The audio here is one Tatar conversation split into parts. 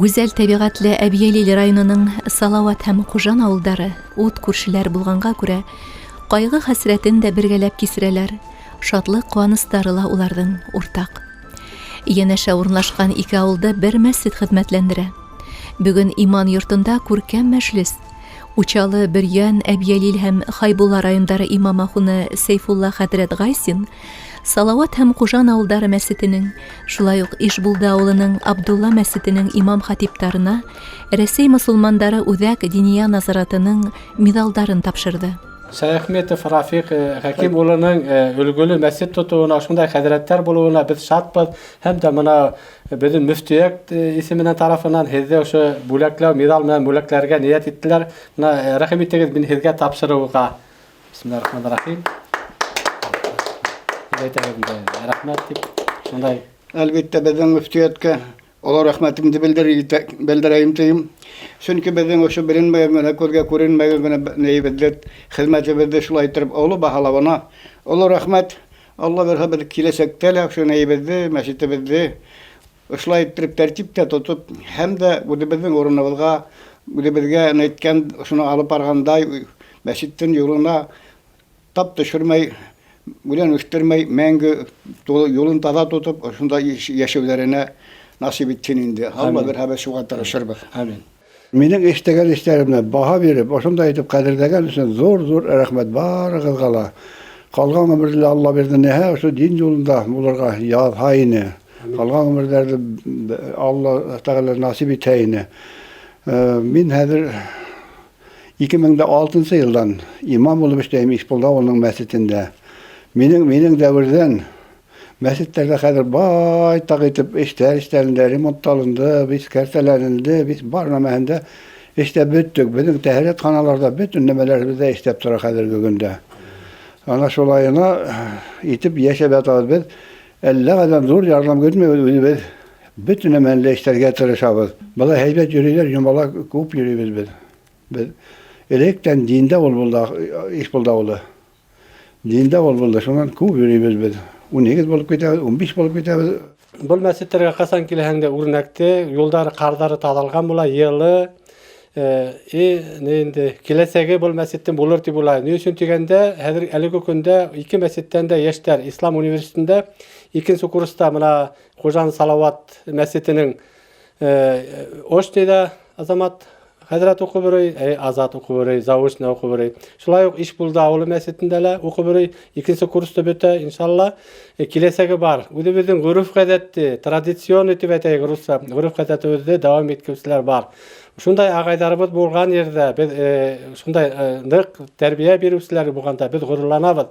Гүзәл табигатьле Әбиялил районының Салават һәм Кужан авылдары ут күршеләр булганга күрә, кайгы хәсрәтен дә бергәләп кисерәләр, шатлык куаныстары ла уларның уртак. Янәшә урынлашкан ике авылда бер мәсҗид хезмәтләндерә. Бүген иман йортында күркәм мәҗлес. Учалы, Бөрьян, Әбиялил һәм Хайбулла райондары имамахуны Сейфулла хәзрәт Гайсин, Салават һәм Кужан авылдары мәсҗиденең, шулай ук Ишбулда авылының Абдулла мәсҗиденең имам хатиптарына Рәсәй мөселмандары үзәк диния назаратының медалдарын тапшырды. Шәйхметов Рафик Хәким улының өлгөле мәсҗид тотуына, шундай хәзрәтләр булуына без шатбыз. Һәм дә моны безнең мөфтият исеменнән тарафыннан һездә ошо бүләкләү медаль белән бүләкләргә ният иттеләр. Моны рәхим итегез мин һезгә тапшыруга. Бисмиллаһир-рахманир-рахим. Рәхмәт дип шундай. Әлбәттә безнең мөфтиятка Алар рәхмәтемне белдерәйем тием. Чөнки безнең ошо беленмәгән генә күзгә күренмәгән генә нәйбәтләр хезмәтебезне шулай итеп олы баһалавына. Алла рәхмәт. Алла берһә бер киләчәктә лә шуны нәйбәтне, мәчетебезне шулай итеп тәртиптә тотып, һәм дә бу безнең урыныбызга, бу безгә әйткән шуны алып баргандай мәчеттән юлына тап төшермәй, белән үстермәй, мәңге юлын таза тотып, шунда яшәүләренә nasip etsin indi. Allah bir haber şuğa tarışırбыз. Amin. Mening eşitеген işlerimne baha berip, oşunday etip kadirlegen üçün zor rahmet barıgızgala. Kalgan ömürlerde Allah berdi nehe, şu din yolunda bularga yaz hayini. Kalgan ömürlerde Allah Teala nasip eteyini. Min hazır 2006 yıldan imam olup işleyim İşbulda onun mescidinde. Mening devirden Mescitlerde kadar baytak etip işlerinde remontlandı, biz kertelenildi, biz barnamahında işte büttük. Bizim tehret kanalarda bütün nemelerimizi işlep tura kadar günde. Ana şolayına itip yaşabat ağız biz. 50 kadar zor yardım götürmüyoruz biz. Bütün nemenle işler getirişabız. Bala heybet yürüyorlar, yumala kup yürüyoruz biz. Elekten dinde olmalı, iş bulda oldu. Dinde olmalı, şundan kup yürüyoruz biz. 12 bolup ketebиz, 15 bolup ketebиz. Бұл мәсҗидтерге касан килһәңдә үрнәкте, юлдары кардары тазалган була, йылы. Ненде киләсәге бұл мәсҗиттен булыр дип була. Ни өчен дигәндә, хәзер әлеге көндә ике мәсҗиттән дә яшьләр Ислам университетында икенче курста мына Кужан Салават мәсҗиденең Ошнида Азамат Хәзрәт укыбырый, Азат укыбырый, Заушна укыбырый. Шулай ук Ишбулда авылы мәсҗидендә лә укыбырый, икенче курста бетә, иншалла, киләсәге бар. Үзебезнең гореф-гадәтте, традицион итеп әйтәйек, русча, гореф-гадәтебездә дәвам иткәнчеләр бар. Шундай агайдарыбыз булган ердә, без шундай нык тәрбия бирүчеләр булганда без горурланабыз.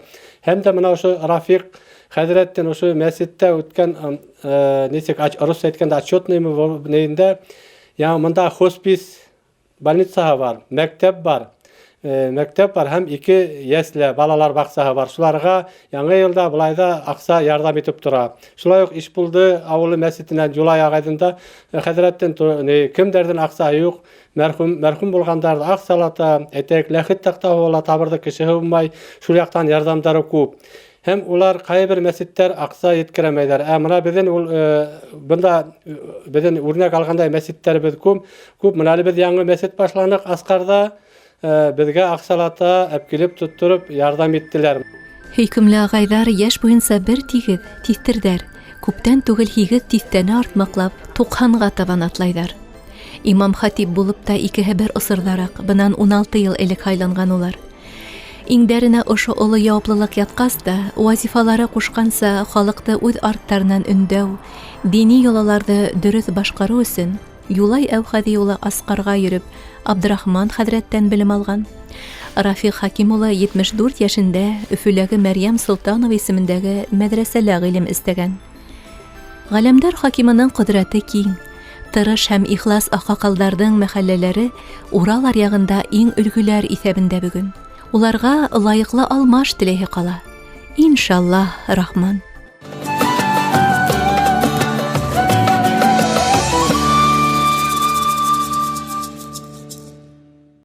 Һәм дә менә ошо Рафик хәзрәттән ошо мәсҗидтә үткән ничек рус әйткәндә отчетный нәендә, яңа монда хоспис больницаһы бар, мәктәп бар. Мәктәп бар һәм ике ясле балалар баксаһы бар. Шуларга яңа елда булайда акча ярдәм итеп тора. Шулай ук Ишбулды авылы мәсҗиденә Юлай агайдында хәзрәттән кемдәрдән акча юк, мәрхүм булгандар акчалата, әйтәк ләхит такта була табырды кешеһе булмай, шул яктан ярдәмдары күп. Hem ular kayber mescitler aksa yetkiremeyler. Amına bizden bunda bizden örnek alganda mescitler biz köp mınali biz yangi mescit başlanık askarda bizge aksalata epkilip tutturup yardım ettiler. Hökümlü ağaylar yaş boyunca bir tigid tistirder. Күптән түгел һигез тистәне артмаклап 90-га табан атлайдар. Имам хатип булып та икеһе бер ысырдарак, бынан 16 ел элек хайланган улар. Иңдәренә ошо олы яуаплылык яткас да, вазифалары кушканса халыкты үз арттарынан өндәү, дини йолаларды дөрес башкару өчен Юлай Әүхәди улы Аскарга йөреп, Абдрахман хәзрәттән белем алган. Рафик Хәким улы 74 яшендә Өфөләге Мәрьям Солтанова исемендәге мәдрәсәлә гыйлем истәгән. Галәмдар Хакимының кудраты киң, тырыш һәм ихлас акакалдардың мәхәлләләре Урал аръягында иң өлгүләр исәбендә бүген. Уларга лайыклы алмаш теләһе кала. Иншаллах, Рахман.